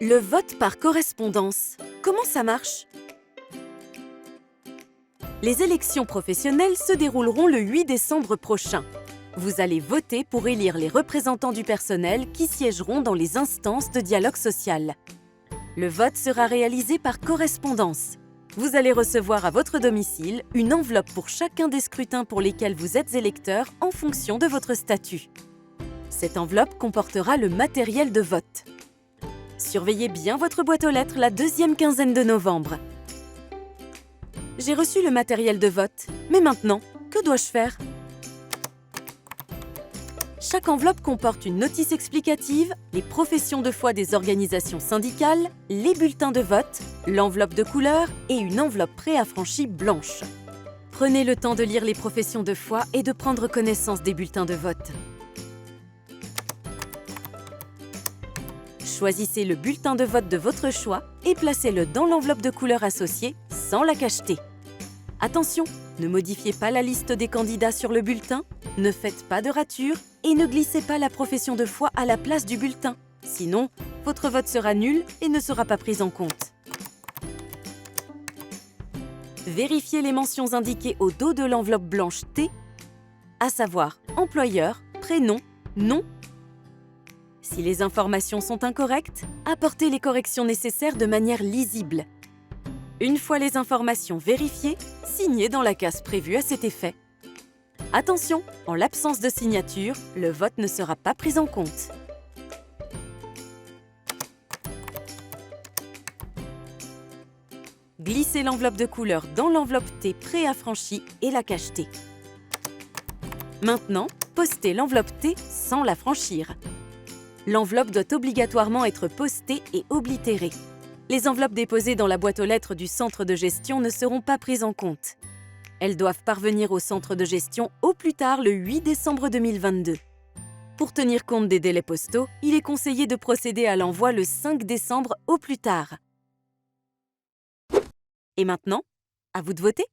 Le vote par correspondance, comment ça marche? Les élections professionnelles se dérouleront le 8 décembre prochain. Vous allez voter pour élire les représentants du personnel qui siégeront dans les instances de dialogue social. Le vote sera réalisé par correspondance. Vous allez recevoir à votre domicile une enveloppe pour chacun des scrutins pour lesquels vous êtes électeur en fonction de votre statut. Cette enveloppe comportera le matériel de vote. Surveillez bien votre boîte aux lettres la deuxième quinzaine de novembre. J'ai reçu le matériel de vote, mais maintenant, que dois-je faire? Chaque enveloppe comporte une notice explicative, les professions de foi des organisations syndicales, les bulletins de vote, l'enveloppe de couleur et une enveloppe préaffranchie blanche. Prenez le temps de lire les professions de foi et de prendre connaissance des bulletins de vote. Choisissez le bulletin de vote de votre choix et placez-le dans l'enveloppe de couleur associée sans la cacheter. Attention, ne modifiez pas la liste des candidats sur le bulletin, ne faites pas de rature et ne glissez pas la profession de foi à la place du bulletin. Sinon, votre vote sera nul et ne sera pas pris en compte. Vérifiez les mentions indiquées au dos de l'enveloppe blanche T, à savoir employeur, prénom, nom. Si les informations sont incorrectes, apportez les corrections nécessaires de manière lisible. Une fois les informations vérifiées, signez dans la case prévue à cet effet. Attention, en l'absence de signature, le vote ne sera pas pris en compte. Glissez l'enveloppe de couleur dans l'enveloppe T préaffranchie et la cachetez. Maintenant, postez l'enveloppe T sans la franchir. L'enveloppe doit obligatoirement être postée et oblitérée. Les enveloppes déposées dans la boîte aux lettres du centre de gestion ne seront pas prises en compte. Elles doivent parvenir au centre de gestion au plus tard le 8 décembre 2022. Pour tenir compte des délais postaux, il est conseillé de procéder à l'envoi le 5 décembre au plus tard. Et maintenant, à vous de voter!